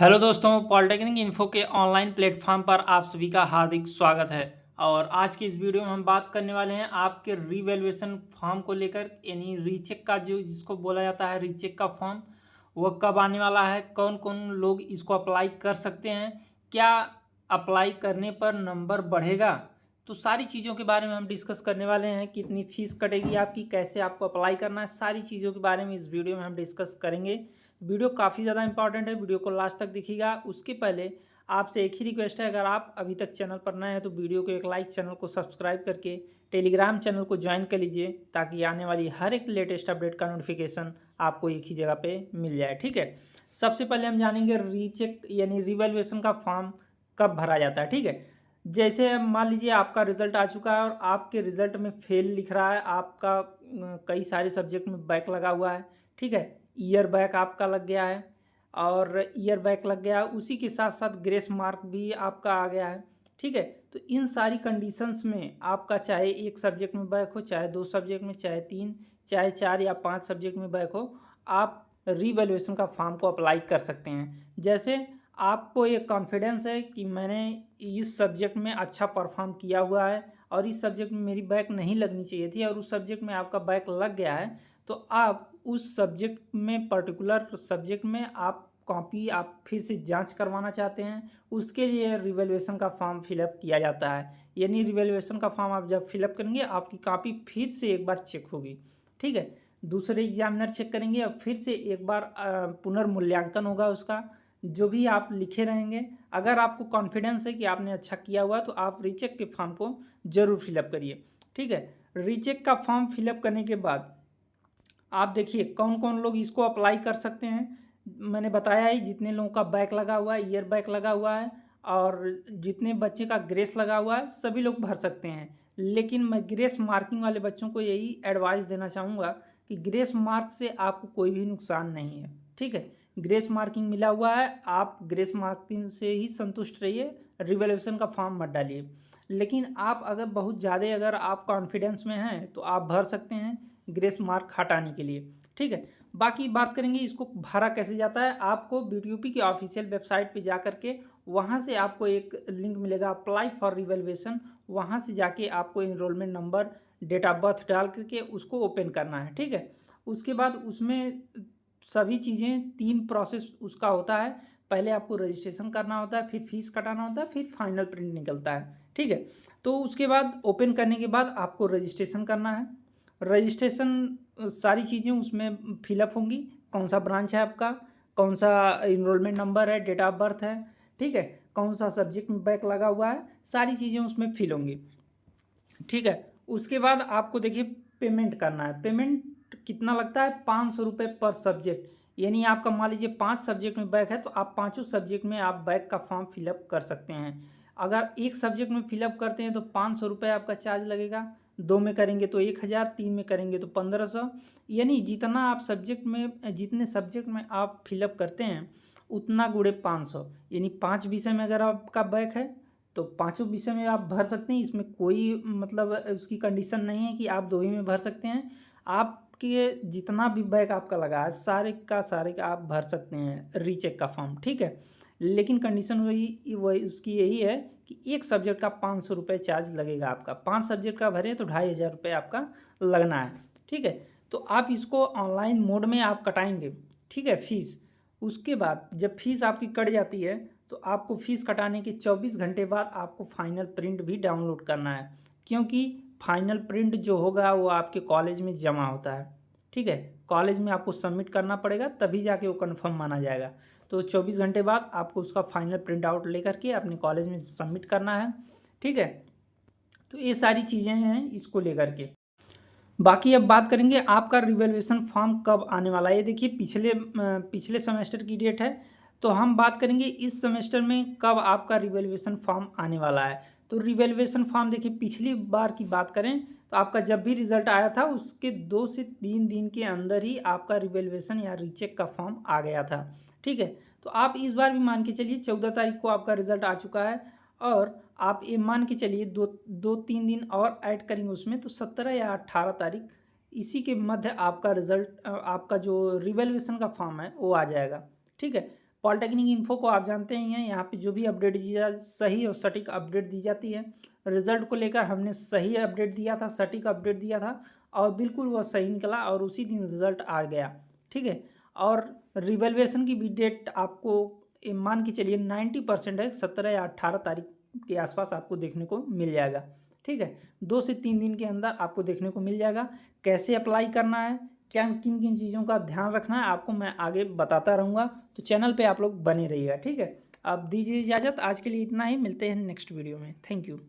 Hello दोस्तों, polytechnic info के online platform पर आप सभी का हार्दिक स्वागत है। और आज की इस वीडियो में हम बात करने वाले हैं आपके रीवैल्यूएशन फॉर्म को लेकर, यानी रीचेक का जो जिसको बोला जाता है रीचेक का फॉर्म, वह कब आने वाला है, कौन कौन लोग इसको अप्लाई कर सकते हैं, क्या अप्लाई करने पर नंबर बढ़ेगा। तो सारी चीज़ों के बारे में हम डिस्कस करने वाले हैं। कितनी फीस कटेगी आपकी, कैसे आपको अप्लाई करना है, सारी चीज़ों के बारे में इस वीडियो में हम डिस्कस करेंगे। वीडियो काफ़ी ज़्यादा इंपॉर्टेंट है, वीडियो को लास्ट तक देखिएगा। उसके पहले आपसे एक ही रिक्वेस्ट है, अगर आप अभी तक चैनल पर नए हैं तो वीडियो को एक लाइक, चैनल को सब्सक्राइब करके टेलीग्राम चैनल को ज्वाइन कर लीजिए, ताकि आने वाली हर एक लेटेस्ट अपडेट का नोटिफिकेशन आपको एक ही जगह पे मिल जाए। ठीक है, सबसे पहले हम जानेंगे रीचेक यानी रिवैल्यूएशन का फॉर्म कब भरा जाता है। ठीक है, जैसे मान लीजिए आपका रिजल्ट आ चुका है और आपके रिजल्ट में फेल लिख रहा है, आपका कई सारे सब्जेक्ट में बैक लगा हुआ है। ठीक है, ईयर बैक आपका लग गया है और ईयर बैक लग गया है, उसी के साथ साथ ग्रेस मार्क भी आपका आ गया है। ठीक है, तो इन सारी कंडीशंस में आपका चाहे एक सब्जेक्ट में बैक हो, चाहे दो सब्जेक्ट में, चाहे तीन, चाहे चार या पांच सब्जेक्ट में बैक हो, आप रीवैल्यूएशन का फॉर्म को अप्लाई कर सकते हैं। जैसे आपको ये कॉन्फिडेंस है कि मैंने इस सब्जेक्ट में अच्छा परफॉर्म किया हुआ है और इस सब्जेक्ट में मेरी बैक नहीं लगनी चाहिए थी और उस सब्जेक्ट में आपका बैक लग गया है, तो आप उस सब्जेक्ट में, पर्टिकुलर सब्जेक्ट में आप कॉपी आप फिर से जांच करवाना चाहते हैं, उसके लिए रिवैल्यूएशन का फॉर्म फिलअप किया जाता है। यानी रिवैल्यूएशन का फॉर्म आप जब फिलअप करेंगे, आपकी कॉपी फिर से एक बार चेक होगी। ठीक है, दूसरे एग्जामिनर चेक करेंगे और फिर से एक बार पुनर्मूल्यांकन होगा उसका, जो भी आप लिखे रहेंगे। अगर आपको कॉन्फिडेंस है कि आपने अच्छा किया हुआ, तो आप रीचेक के फॉर्म को ज़रूर फिलअप करिए। ठीक है, रीचेक का फॉर्म फिलअप करने के बाद आप देखिए कौन कौन लोग इसको अप्लाई कर सकते हैं। मैंने बताया ही, जितने लोगों का बैक लगा हुआ है, ईयर बैक लगा हुआ है और जितने बच्चे का ग्रेस लगा हुआ है, सभी लोग भर सकते हैं। लेकिन मैं ग्रेस मार्किंग वाले बच्चों को यही एडवाइस देना चाहूँगा कि ग्रेस मार्क से आपको कोई भी नुकसान नहीं है। ठीक है, ग्रेस मार्किंग मिला हुआ है, आप ग्रेस मार्किंग से ही संतुष्ट रहिए, रिवैल्यूएशन का फॉर्म मत डालिए। लेकिन आप अगर बहुत ज़्यादा अगर आप कॉन्फिडेंस में हैं, तो आप भर सकते हैं ग्रेस मार्क हटाने के लिए। ठीक है, बाकी बात करेंगे इसको भरा कैसे जाता है। आपको बीटीयूपी की ऑफिशियल वेबसाइट पे जा करके वहाँ से आपको एक लिंक मिलेगा, अप्लाई फॉर रिवैल्यूएशन। वहाँ से जाके आपको enrolment number, date of birth डाल करके उसको ओपन करना है। ठीक है, उसके बाद उसमें सभी चीज़ें, तीन प्रोसेस उसका होता है। पहले आपको रजिस्ट्रेशन करना होता है, फिर फीस कटाना होता है, फिर फाइनल प्रिंट निकलता है। ठीक है, तो उसके बाद ओपन करने के बाद आपको रजिस्ट्रेशन करना है। रजिस्ट्रेशन सारी चीज़ें उसमें फिलअप होंगी, कौन सा ब्रांच है आपका, कौन सा इनरोलमेंट नंबर है, डेट ऑफ बर्थ है। ठीक है, कौन सा सब्जेक्ट में बैक लगा हुआ है, सारी चीज़ें उसमें फिल होंगी। ठीक है, उसके बाद आपको देखिए पेमेंट करना है। पेमेंट कितना लगता है, 500 रुपये पर सब्जेक्ट। यानी आपका मान लीजिए 5 सब्जेक्ट में बैक है, तो आप पाँचों सब्जेक्ट में आप बैक का फॉर्म फिलअप कर सकते हैं। अगर एक सब्जेक्ट में फिलअप करते हैं तो 500 रुपये आपका चार्ज लगेगा, दो में करेंगे तो 1000, तीन में करेंगे तो 1500। यानी जितना आप सब्जेक्ट में, जितने सब्जेक्ट में आप फिलअप करते हैं, उतना गुणे 500। यानी 5 विषय में अगर आपका बैक है तो पांचों विषय में आप भर सकते हैं। इसमें कोई मतलब उसकी कंडीशन नहीं है कि आप दो ही में भर सकते हैं। आपके जितना भी बैक आपका लगा है, सारे का सारे का आप भर सकते हैं रीचेक का फॉर्म। ठीक है, लेकिन कंडीशन वही उसकी यही है कि एक सब्जेक्ट का 500 रुपये चार्ज लगेगा आपका। 5 सब्जेक्ट का भरें तो 2500 रुपये आपका लगना है। ठीक है, तो आप इसको ऑनलाइन मोड में आप कटाएंगे। ठीक है, फीस। उसके बाद जब फीस आपकी कट जाती है, तो आपको फीस कटाने के 24 घंटे बाद आपको फाइनल प्रिंट भी डाउनलोड करना है, क्योंकि फाइनल प्रिंट जो होगा वो आपके कॉलेज में जमा होता है। ठीक है, कॉलेज में आपको सबमिट करना पड़ेगा, तभी जाके वो कंफर्म माना जाएगा। तो 24 घंटे बाद आपको उसका फाइनल प्रिंट आउट लेकर के अपने कॉलेज में सबमिट करना है। ठीक है, तो ये सारी चीज़ें हैं इसको लेकर के। बाकी अब बात करेंगे आपका रिवैल्यूएशन फॉर्म कब आने वाला है। ये देखिए पिछले सेमेस्टर की डेट है, तो हम बात करेंगे इस सेमेस्टर में कब आपका रिवैल्यूएशन फॉर्म आने वाला है। तो रिवैल्यूएशन फॉर्म देखिए, पिछली बार की बात करें तो आपका जब भी रिजल्ट आया था, उसके 2 से 3 दिन के अंदर ही आपका रिवैल्यूएशन या रीचेक का फॉर्म आ गया था। ठीक है, तो आप इस बार भी मान के चलिए 14 तारीख को आपका रिजल्ट आ चुका है, और आप ये मान के चलिए दो दो तीन दिन और ऐड करेंगे उसमें, तो 17 या 18 तारीख, इसी के मध्य आपका रिजल्ट, आपका जो रिवैल्यूएशन का फॉर्म है वो आ जाएगा। ठीक है, पॉलिटेक्निक इन्फो को आप जानते ही हैं, यहाँ पे जो भी अपडेट दी जाए सही और सटीक अपडेट दी जाती है। रिजल्ट को लेकर हमने सही अपडेट दिया था, सटीक अपडेट दिया था और बिल्कुल वह सही निकला और उसी दिन रिजल्ट आ गया। ठीक है, और रिवैल्यूएशन की भी डेट आपको मान के चलिए 90% है, 17 या 18 तारीख के आसपास आपको देखने को मिल जाएगा। ठीक है, 2 से 3 दिन के अंदर आपको देखने को मिल जाएगा। कैसे अप्लाई करना है, क्या किन किन चीज़ों का ध्यान रखना है, आपको मैं आगे बताता रहूँगा। तो चैनल पे आप लोग बने रहिएगा। ठीक है, अब दीजिए इजाज़त, आज के लिए इतना ही, मिलते हैं नेक्स्ट वीडियो में। Thank you.